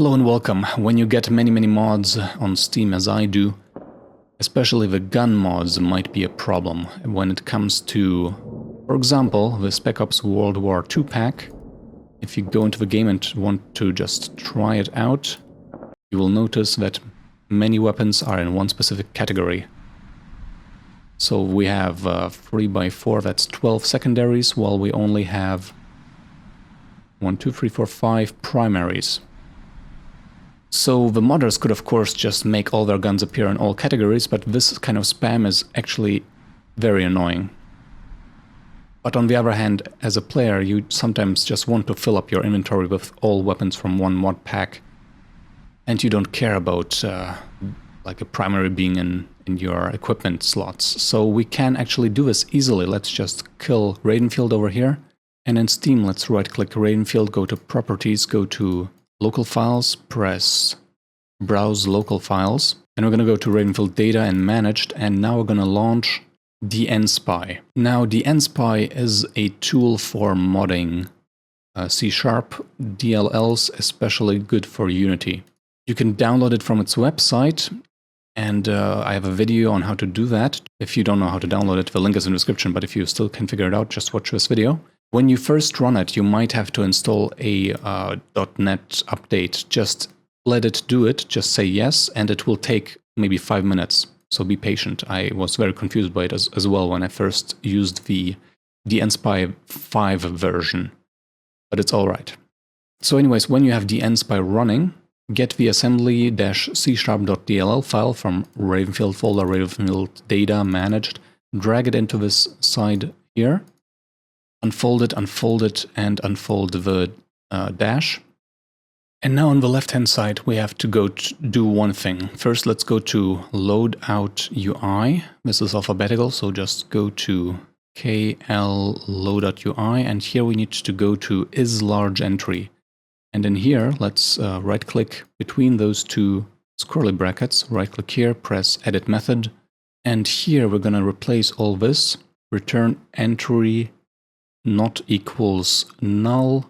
Hello and welcome. When you get many mods on Steam as I do, especially the gun mods might be a problem when it comes to, for example, the Spec Ops World War II pack. If you go into the game and want to just try it out, you will notice that many weapons are in one specific category. So we have 3x4, that's 12 secondaries, while we only have 1, 2, 3, 4, 5 primaries. So the modders could of course just make all their guns appear in all categories, but this kind of spam is actually very annoying. But on the other hand, as a player, you sometimes just want to fill up your inventory with all weapons from one mod pack, and you don't care about like a primary being in your equipment slots. So we can actually do this easily. Let's just kill Ravenfield over here, and in Steam let's right-click Ravenfield, go to Properties, go to Local Files, press Browse Local Files, and we're going to go to Ravenfield Data and Managed, and now we're going to launch dnspy. Now dnspy is a tool for modding C# DLLs, especially good for Unity. You can download it from its website, and I have a video on how to do that. If you don't know how to download it, the link is in the description, but if you still can figure it out, just watch this video. When you first run it, you might have to install a .NET update. Just let it do it, just say yes, and it will take maybe 5 minutes. So be patient. I was very confused by it as well when I first used the dnspy 5 version, but it's alright. So anyways, when you have dnspy running, get the assembly-c#.dll file from Ravenfield folder, Ravenfield Data Managed, drag it into this side here, unfold it, and unfold the dash. And now on the left-hand side, we have to go to do one thing. First, let's go to Loadout UI. This is alphabetical, so just go to KL Loadout UI, and here we need to go to isLargeEntry. And in here, let's right-click between those two curly brackets, right-click here, press Edit Method, and here we're going to replace all this, return entry not equals null,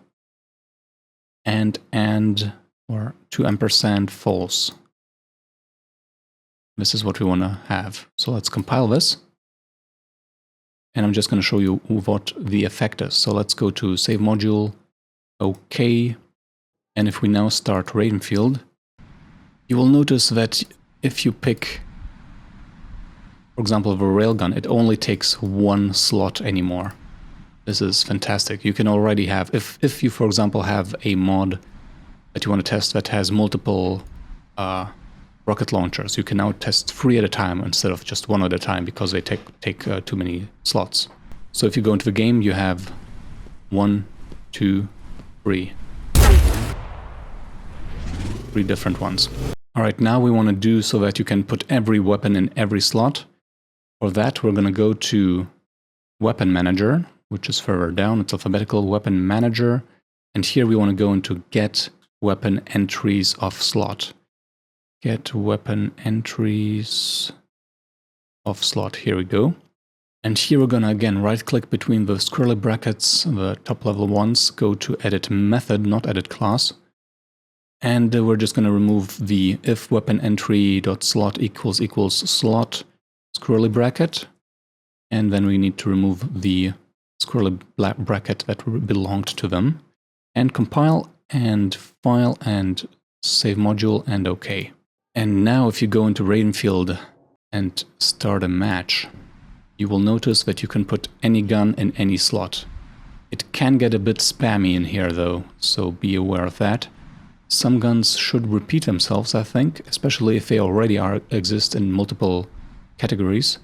and or 2% false. This is what we want to have. So let's compile this. And I'm just going to show you what the effect is. So let's go to Save Module, OK. And if we now start Ravenfield, you will notice that if you pick, for example, the railgun, it only takes one slot anymore. This is fantastic. You can already have, if you, for example, have a mod that you want to test that has multiple rocket launchers, you can now test 3 at a time instead of just 1 at a time because they take too many slots. So if you go into the game, you have 1, 2, 3. 3 different ones. Alright, now we want to do so that you can put every weapon in every slot. For that, we're going to go to Weapon Manager, which is further down. It's alphabetical, Weapon Manager, and here we want to go into Get Weapon Entries of Slot. Get Weapon Entries of Slot, here we go. And here we're going to again right-click between those curly brackets, the top level ones, go to Edit Method, not Edit Class, and we're just going to remove the if weapon entry.slot equals slot curly bracket, and then we need to remove the curly bracket that belonged to them, and compile and file and save module and OK. And now if you go into Ravenfield and start a match, you will notice that you can put any gun in any slot. It can get a bit spammy in here though, so be aware of that. Some guns should repeat themselves, I think, especially if they already exist in multiple categories.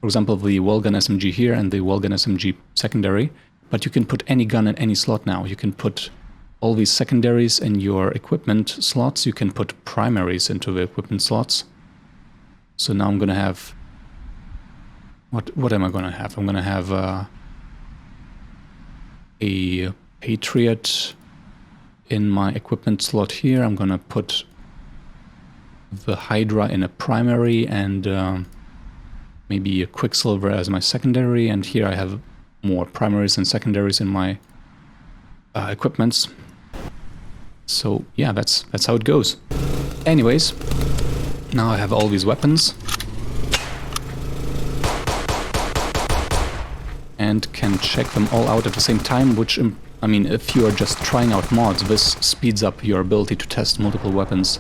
For example, the Wellgun SMG here and the Wellgun SMG secondary, but you can put any gun in any slot now. You can put all these secondaries in your equipment slots, you can put primaries into the equipment slots. So now I'm going to have... What am I going to have? I'm going to have a Patriot in my equipment slot here. I'm going to put the Hydra in a primary and maybe a Quicksilver as my secondary, and here I have more primaries and secondaries in my equipments. So yeah, that's how it goes. Anyways, now I have all these weapons. And can check them all out at the same time, which, I mean, if you are just trying out mods, this speeds up your ability to test multiple weapons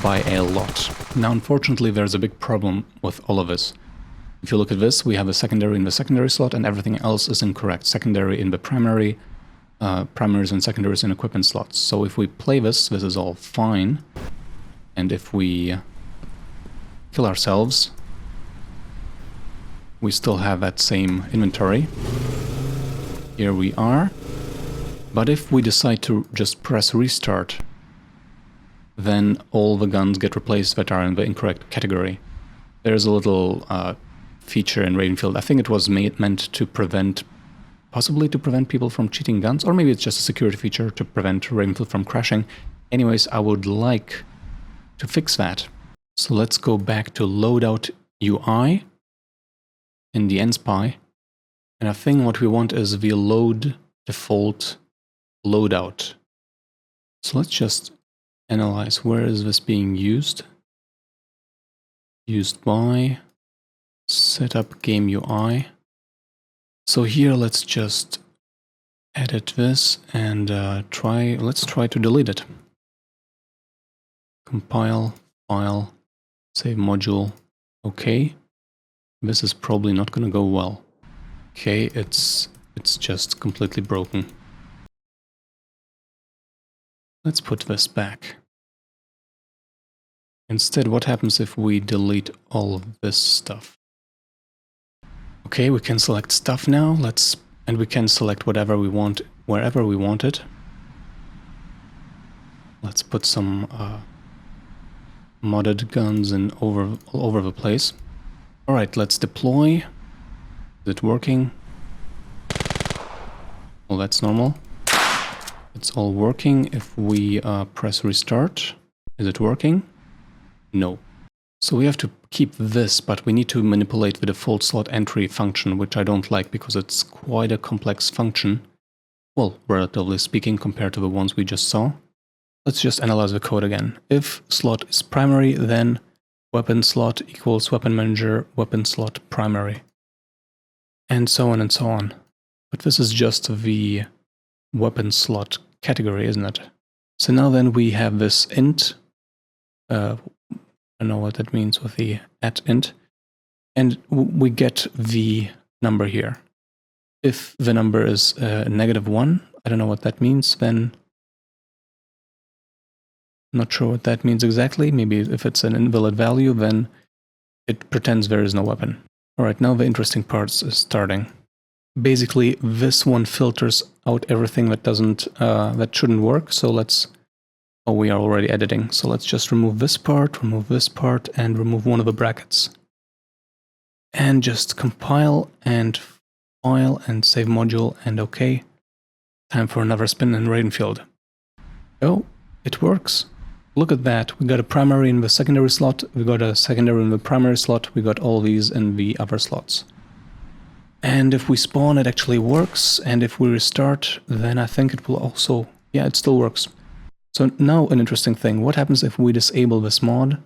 by a lot. Now, unfortunately, there's a big problem with all of this. If you look at this, we have a secondary in the secondary slot and everything else is incorrect. Secondary in the primary, primaries and secondaries in equipment slots. So if we play this, this is all fine. And if we kill ourselves, we still have that same inventory. Here we are. But if we decide to just press restart, then all the guns get replaced that are in the incorrect category. There's a little feature in Ravenfield. I think it was meant to prevent, possibly to prevent people from cheating guns, or maybe it's just a security feature to prevent Ravenfield from crashing. Anyways, I would like to fix that. So let's go back to Loadout UI in the dnspy, and I think what we want is the load default loadout. So let's just analyze where is this being used. Used by setup game UI. So here let's just edit this and let's try to delete it. Compile, file, save module, okay. This is probably not going to go well. Okay, it's just completely broken. Let's put this back. Instead, what happens if we delete all of this stuff? Okay, we can select stuff now. And we can select whatever we want, wherever we want it. Let's put some modded guns in all over the place. Alright, let's deploy. Is it working? Well, that's normal. It's all working. If we press restart, is it working? No. So we have to keep this, but we need to manipulate the default slot entry function, which I don't like because it's quite a complex function. Well, relatively speaking, compared to the ones we just saw. Let's just analyze the code again. If slot is primary, then weapon slot equals weapon manager, weapon slot primary. And so on and so on. But this is just the weapon slot category, isn't it? So now then we have this int. I don't know what that means with the @int. And we get the number here. If the number is -1, I don't know what that means, then not sure what that means exactly. Maybe if it's an invalid value, then it pretends there is no weapon. Alright, now the interesting part is starting. Basically, this one filters out everything that that shouldn't work. So let's... Oh, we are already editing. So let's just remove this part, and remove one of the brackets. And just compile and file and save module and OK. Time for another spin in Ravenfield. Oh, it works. Look at that, we got a primary in the secondary slot, we got a secondary in the primary slot, we got all these in the other slots. And if we spawn, it actually works, and if we restart, then I think it will also... Yeah, it still works. So now an interesting thing, what happens if we disable this mod,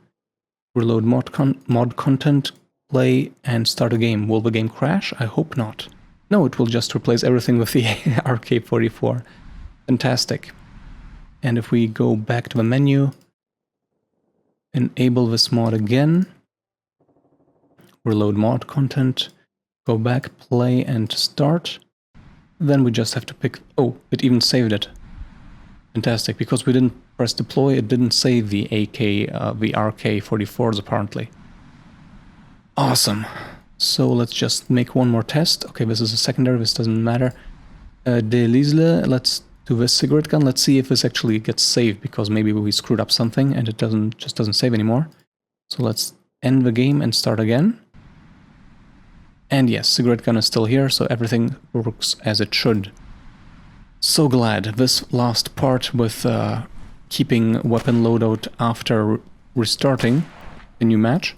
reload mod content, play, and start a game? Will the game crash? I hope not. No, it will just replace everything with the RK44. Fantastic. And if we go back to the menu, enable this mod again, reload mod content, go back, play, and start, then we just have to pick... Oh, it even saved it. Fantastic, because we didn't press deploy, it didn't save the the RK44s apparently. Awesome. So let's just make one more test. Okay, this is a secondary, this doesn't matter. Let's do this cigarette gun. Let's see if this actually gets saved, because maybe we screwed up something and it just doesn't save anymore. So let's end the game and start again. And yes, cigarette gun is still here, so everything works as it should. So glad. This last part with keeping weapon loadout after restarting the new match,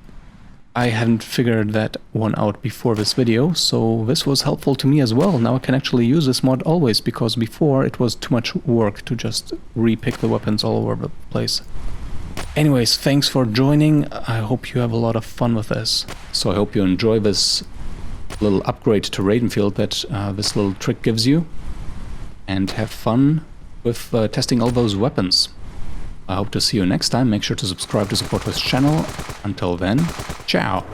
I hadn't figured that one out before this video, so this was helpful to me as well. Now I can actually use this mod always, because before it was too much work to just re-pick the weapons all over the place. Anyways, thanks for joining. I hope you have a lot of fun with this. So I hope you enjoy this little upgrade to Ravenfield that this little trick gives you, and have fun with testing all those weapons. I hope to see you next time. Make sure to subscribe to support this channel. Until then, ciao!